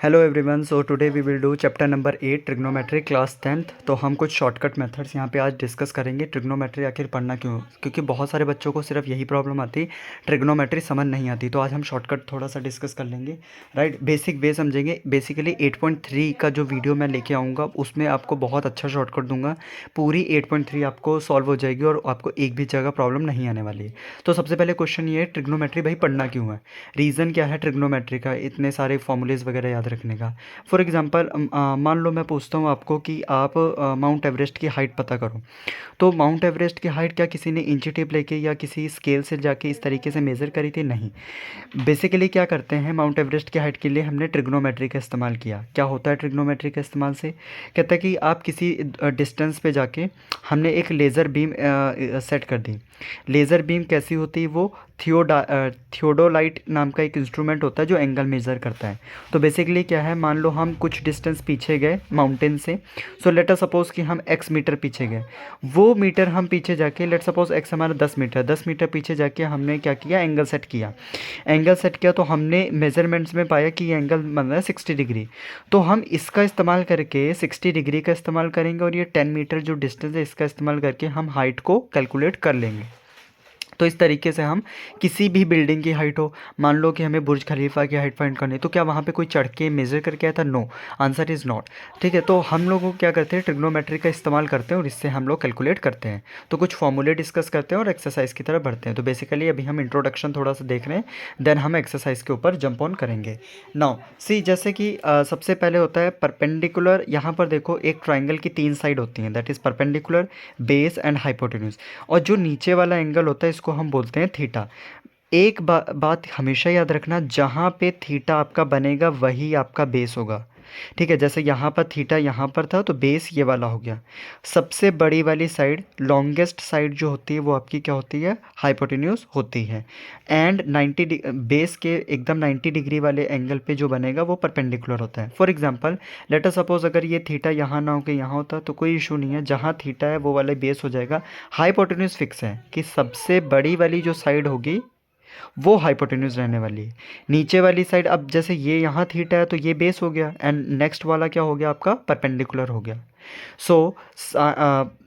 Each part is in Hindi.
Hello everyone, so today we will do chapter number 8 trigonometry class 10th। तो हम कुछ शॉर्टकट मेथड्स यहाँ पे आज डिस्कस करेंगे। ट्रिग्नोमेट्री आखिर पढ़ना क्यों, क्योंकि बहुत सारे बच्चों को सिर्फ यही प्रॉब्लम आती, ट्रिग्नोमेट्री समझ नहीं आती। तो आज हम शॉर्टकट थोड़ा सा डिस्कस कर लेंगे, राइट। बेसिक वे समझेंगे। बेसिकली 8.3 का जो वीडियो मैं लेके आऊँगा उसमें आपको बहुत अच्छा शॉर्टकट दूंगा। पूरी 8.3 आपको सॉल्व हो जाएगी और आपको एक भी जगह प्रॉब्लम नहीं आने वाली है। तो सबसे पहले क्वेश्चन ये है, ट्रिग्नोमेट्री भाई पढ़ना क्यों है, रीज़न क्या है ट्रिग्नोमेट्री का इतने सारे फॉर्मूलेज वगैरह याद रखने का। फॉर एग्जांपल मान लो मैं पूछता हूँ आपको कि आप माउंट एवरेस्ट की हाइट पता करो। तो माउंट एवरेस्ट की हाइट क्या किसी ने इंची टेप लेके या किसी स्केल से जाके इस तरीके से मेज़र करी थी? नहीं। बेसिकली क्या करते हैं, माउंट एवरेस्ट की हाइट के लिए हमने ट्रिग्नोमेट्री का इस्तेमाल किया। क्या होता है ट्रिग्नोमेट्री के इस्तेमाल से? कहता है कि आप किसी डिस्टेंस पे जाके हमने एक लेज़र बीम सेट कर दी। लेज़र बीम कैसी होती है? वो थियोडोलाइट नाम का एक इंस्ट्रूमेंट होता है जो एंगल मेज़र करता है। तो बेसिकली क्या है, मान लो हम कुछ डिस्टेंस पीछे गए माउंटेन से। सो लेट अस सपोज़ कि हम x मीटर पीछे गए। वो मीटर हम पीछे जाके, लेट सपोज़ x हमारा 10 मीटर पीछे जाके हमने क्या किया, एंगल सेट किया। एंगल सेट किया तो हमने मेजरमेंट्स में पाया कि ये एंगल बन रहा है 60 डिग्री। तो हम इसका इस्तेमाल करके 60 डिग्री का इस्तेमाल करेंगे और ये 10 मीटर जो डिस्टेंस है इसका इस्तेमाल करके हम हाइट को कैलकुलेट कर लेंगे। तो इस तरीके से हम किसी भी बिल्डिंग की हाइट हो, मान लो कि हमें बुर्ज खलीफा की हाइट फाइंड करनी है, तो क्या वहाँ पे कोई चढ़ के मेज़र करके आया था? No, answer is not. ठीक है, तो हम लोग क्या करते हैं, ट्रिग्नोमेट्री का इस्तेमाल करते हैं और इससे हम लोग कैलकुलेट करते हैं। तो कुछ फॉर्मूले डिस्कस करते हैं और एक्सरसाइज की तरफ बढ़ते हैं। तो बेसिकली अभी हम इंट्रोडक्शन थोड़ा सा देख रहे हैं, देन हम एक्सरसाइज के ऊपर जंप ऑन करेंगे। नाउ सी, जैसे कि सबसे पहले होता है परपेंडिकुलर। यहाँ पर देखो एक ट्राइंगल की 3 साइड होती हैं, that is perpendicular, base and hypotenuse. और जो नीचे वाला एंगल होता है इसको हम बोलते हैं थीटा। एक बात हमेशा याद रखना, जहाँ पे थीटा आपका बनेगा वही आपका बेस होगा। ठीक है, जैसे यहाँ पर थीटा यहाँ पर था तो बेस ये वाला हो गया। सबसे बड़ी वाली साइड, लॉन्गेस्ट साइड जो होती है वो आपकी क्या होती है, हाइपोटेन्यूज होती है। एंड 90 बेस के एकदम 90 डिग्री वाले एंगल पे जो बनेगा वो परपेंडिकुलर होता है। For example let us suppose अगर ये थीटा यहाँ ना हो के यहाँ होता तो कोई इशू नहीं है, जहाँ थीटा है वो वाला बेस हो जाएगा। हाइपोटेन्यूज फिक्स है कि सबसे बड़ी वाली जो साइड होगी वो हाइपोटेन्यूज रहने वाली है। नीचे वाली साइड, अब जैसे ये यहाँ थीटा है तो ये बेस हो गया एंड नेक्स्ट वाला क्या हो गया आपका, परपेंडिकुलर हो गया। सो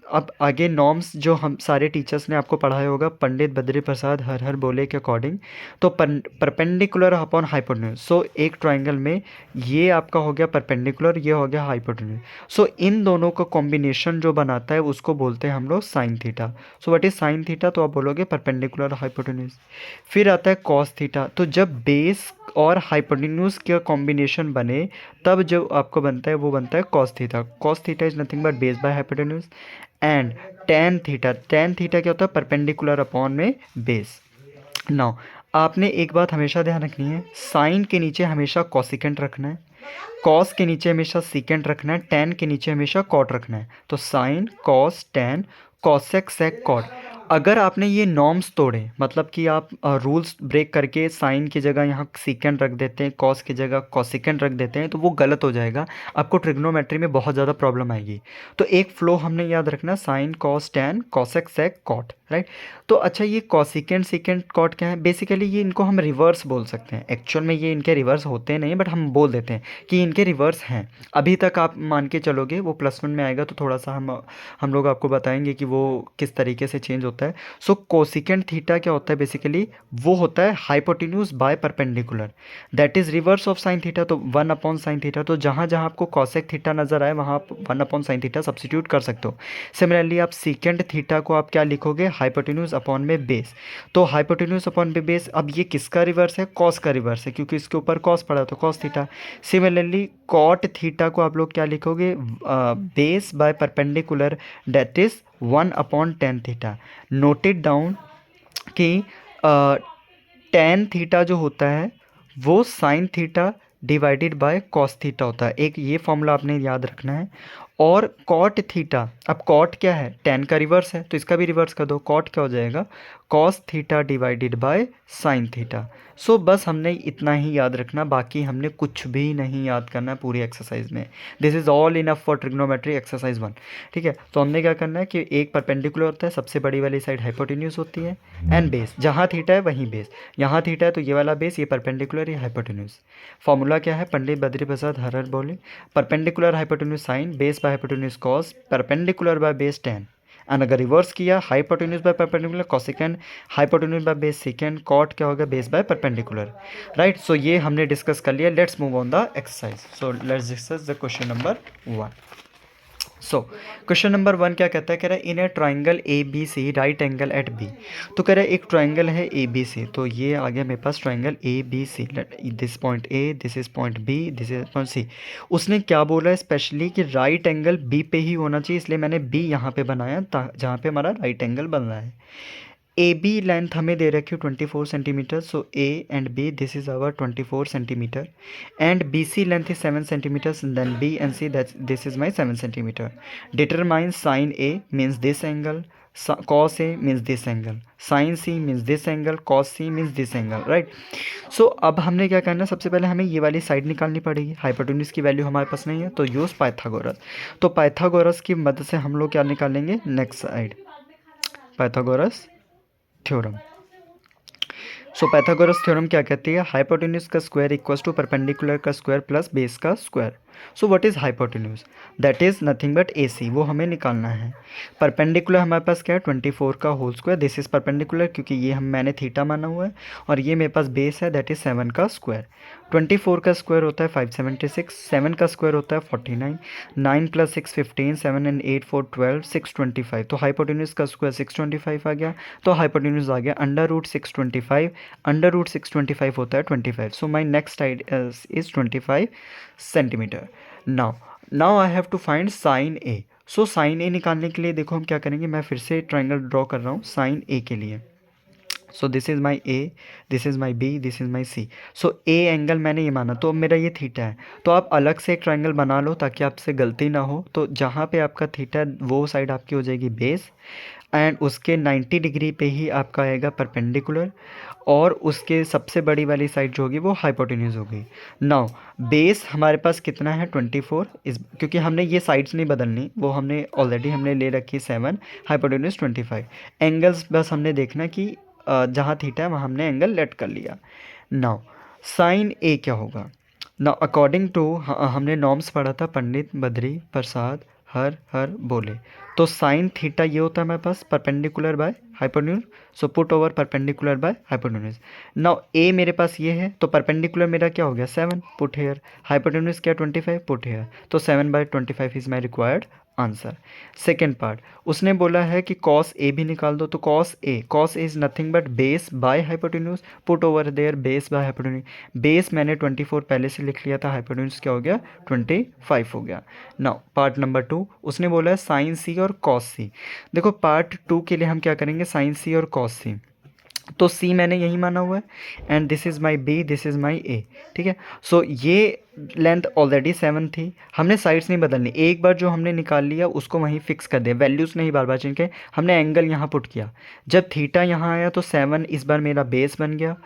अब आगे नॉर्म्स जो हम सारे टीचर्स ने आपको पढ़ाया होगा, पंडित बद्री प्रसाद हर हर बोले के अकॉर्डिंग, तो परपेंडिकुलर अपॉन हाइपोटेन्यूज। सो एक ट्राइंगल में ये आपका हो गया परपेंडिकुलर, ये हो गया हाइपोटेन्यूज। सो इन दोनों का कॉम्बिनेशन जो बनाता है उसको बोलते हैं हम लोग sign theta. So what is sine theta, तो आप बोलोगे परपेंडिकुलर हाइपोटेन्यूज। फिर आता है कॉस थीटा। तो जब बेस और हाइपोटेन्यूज का कॉम्बिनेशन बने तब जो आपको बनता है वो बनता है cos theta. Cos theta is nothing but base by hypotenuse. And tan theta, tan theta क्या होता है, परपेंडिकुलर अपॉन में बेस। नाउ आपने एक बात हमेशा ध्यान रखनी है, साइन के नीचे हमेशा कॉसिकेंट रखना है, कॉस के नीचे हमेशा सीकेंट रखना है, टेन के नीचे हमेशा कॉट रखना है। तो sine cos tan cosec sec cot. अगर आपने ये नॉर्म्स तोड़े, मतलब कि आप रूल्स ब्रेक करके साइन की जगह यहाँ सीकेंट रख देते हैं, कॉस की जगह कॉसिकेंट रख देते हैं, तो वो गलत हो जाएगा। आपको ट्रिग्नोमेट्री में बहुत ज़्यादा प्रॉब्लम आएगी। तो एक फ्लो हमने याद रखना, sine cos tan cosec sec cot, right. तो अच्छा, ये कॉसिकेंट सीकेंट कॉट क्या है? बेसिकली ये इनको हम रिवर्स बोल सकते हैं। एक्चुअल में ये इनके रिवर्स होते नहीं, बट हम बोल देते हैं कि इनके रिवर्स हैं। अभी तक आप मान के चलोगे, वो +1 में आएगा तो थोड़ा सा हम लोग आपको बताएंगे कि वो किस तरीके से चेंज होता है। सो कोसिकेंट थीटा क्या होता है, बेसिकली वो होता है hypotenuse by perpendicular, that is reverse of sine theta. तो 1 अपॉन साइन थीटा, तो जहाँ जहाँ आपको कॉसेक थीटा नजर आए वहाँ आप 1 अपॉन साइन थीटा सब्सिट्यूट कर सकते हो। सिमिलरली आप सीकेंट थीटा को आप क्या लिखोगे, हाइपोटेन्यूज अपॉन में बेस। तो हाइपोटेन्यूज अपॉन में बेस, अब ये किसका रिवर्स है, कॉस का रिवर्स है, क्योंकि इसके ऊपर कॉस पड़ा तो cos theta. Similarly cot theta को आप लोग क्या लिखोगे, base by perpendicular, that is 1 upon tan theta. Noted down कि टेन थीटा जो होता है वो sine theta divided by cos theta होता है। एक ये फॉर्मूला आपने याद रखना है। और कॉट थीटा, अब कॉट क्या है, टेन का रिवर्स है, तो इसका भी रिवर्स कर दो, कॉट क्या हो जाएगा, cos theta divided by sine theta. So बस हमने इतना ही याद रखना, बाकी हमने कुछ भी नहीं याद करना पूरी एक्सरसाइज में। This is all enough for trigonometry exercise 1। ठीक है, तो हमने क्या करना है कि एक परपेंडिकुलर होता है, सबसे बड़ी वाली साइड हाइपोटेन्यूज होती है, एंड बेस, जहाँ थीटा है वहीं बेस, यहाँ थीटा है तो ये वाला बेस, ये परपेंडिकुलर, ये हाइपोटेन्यूज। फॉर्मूला क्या है, पंडित बद्री प्रसाद हर बोले, perpendicular hypotenuse sine, base by hypotenuse cos, perpendicular by base tan. And अगर रिवर्स किया, hypotenuse by perpendicular cosecant, hypotenuse by base secant, cot क्या होगा, base by perpendicular. Right, so ये हमने डिस्कस कर लिया। Let's move on the exercise. So let's discuss the question number 1। So question number 1 क्या कहता है, कह रहा है in a triangle A B C right angle eight B. तो कह रहा है एक ट्राइंगल है ए बी सी, तो ये आ गया मेरे पास triangle A B C, this point A, this is point B, this is point C. उसने क्या बोला है स्पेशली कि राइट एंगल बी पे ही होना चाहिए, इसलिए मैंने बी यहाँ पे बनाया जहाँ पे हमारा राइट एंगल बन रहा है। ए बी लेंथ हमें दे रखी है 24 centimetre, so A and B this is our 24 centimetre, and B C length is 7 centimetre, then B and C that this is my 7 centimetre. Determine sine A means this angle, cos A means this angle, sin C means this angle, cos C means this angle, right. So अब हमने क्या करना है, सबसे पहले हमें ये वाली साइड निकालनी पड़ेगी, हाइपोटेन्यूज की वैल्यू हमारे पास नहीं है, तो यूज़ पाइथागोरस। तो पाइथागोरस की मदद से हम लोग क्या निकालेंगे, next side, Pythagoras theorem. So Pythagoras theorem क्या कहती है, हाइपोटेन्यूज का स्क्वायर इक्वल्स टू परपेंडिकुलर का स्क्वायर प्लस बेस का square. So what is hypotenuse, that is nothing but A C, वो हमें निकालना है। परपेंडिकुलर हमारे पास क्या है, 24 का whole square, this is perpendicular क्योंकि ये मैंने थीटा माना हुआ है, और ये मेरे पास बेस है दैट इज़ 7 का स्क्वायर। 24 का स्क्वायर होता है 576, 7 का स्क्वायर होता है 49, 9 + 6 15, 7 and 8 4 12, 625। तो हाइपोटेन्यूज का स्क्वायर 625 आ गया, तो हाइपोटेन्यूज आ गया √625, √625 होता है 25। So my next side is 25 centimetre. Now I have to find sine A. So sine A निकालने के लिए देखो हम क्या करेंगे, मैं फिर से ट्राइंगल ड्रॉ कर रहा हूँ साइन ए के लिए। So this is my A, this is my B, this is my C. So A angle मैंने ये माना, तो अब मेरा ये थीटा है, तो आप अलग से एक ट्राइंगल बना लो ताकि आपसे गलती ना हो। तो जहाँ पे आपका थीटा है वो साइड आपकी हो जाएगी बेस, एंड उसके 90 डिग्री पे ही आपका आएगा परपेंडिकुलर, और उसके सबसे बड़ी वाली साइड जो होगी वो हाइपोटेन्यूज होगी। नाउ बेस हमारे पास कितना है 24, इस क्योंकि हमने ये साइड्स नहीं बदलनी, वो हमने ऑलरेडी हमने ले रखी 7, हाइपोटेन्यूज 25। एंगल्स बस हमने देखना कि जहाँ थीटा है वहाँ हमने एंगल लेट कर लिया। नाउ साइन ए क्या होगा, नाउ अकॉर्डिंग टू हमने नॉर्म्स पढ़ा था, पंडित बद्री प्रसाद हर बोले, तो साइन थीटा ये होता है हमारे पास perpendicular by hypotenuse, so put over perpendicular by hypotenuse. Now A मेरे पास ये है, तो परपेंडिकुलर मेरा क्या हो गया 7, पुट हेयर, हाइपोटेन्यूज क्या 25, पुट हेयर, तो 7/25 is my required answer. Second part, उसने बोला है कि कॉस ए भी निकाल दो, तो cos A is nothing but base by hypotenuse, put over there base by hypotenuse. Base मैंने 24 पहले से लिख लिया था, हाइपोटेन्यूज क्या हो गया 25 हो गया। नाउ पार्ट नंबर 2, उसने बोला है साइन सी और कॉस सी। देखो पार्ट 2 के लिए हम क्या करेंगे, साइन सी और कॉस सी, तो सी मैंने यही माना हुआ है, and this is my B, this is my A. ठीक है, सो ये लेंथ ऑलरेडी 7 थी, हमने साइड्स नहीं बदलनी, एक बार जो हमने निकाल लिया उसको वहीं फिक्स कर दिया, वैल्यूज़ नहीं बार बार चेंज किए, हमने एंगल यहाँ पुट किया। जब थीटा यहाँ आया तो 7 इस बार मेरा बेस बन गया,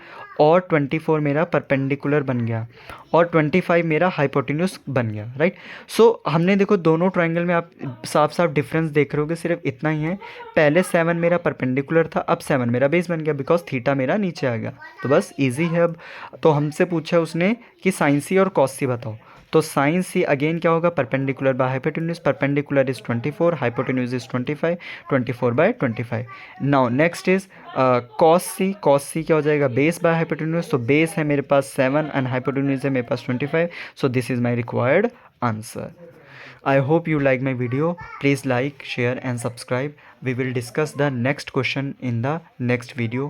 और 24 मेरा परपेंडिकुलर बन गया, और 25 मेरा हाइपोटेन्यूज बन गया, राइट। सो हमने देखो दोनों ट्राइंगल में आप साफ साफ डिफरेंस देख रहे होगे, सिर्फ इतना ही है, पहले 7 मेरा परपेंडिकुलर था, अब 7 मेरा बेस बन गया बिकॉज थीटा मेरा नीचे आ गया, तो बस इजी है अब। तो हमसे पूछा उसने कि साइन सी और कॉस सी बताओ, तो साइन सी अगेन क्या होगा, perpendicular by hypotenuse, perpendicular is 24, hypotenuse is 25, 24/25। Now next is cos C क्या हो जाएगा, बेस बाय हाइपोटेन्यूज, तो बेस है मेरे पास 7 एंड हाइपोटेन्यूज है मेरे पास 25, so this is my required answer. I hope you like my video. Please like, share and subscribe. We will discuss the next question in the next video.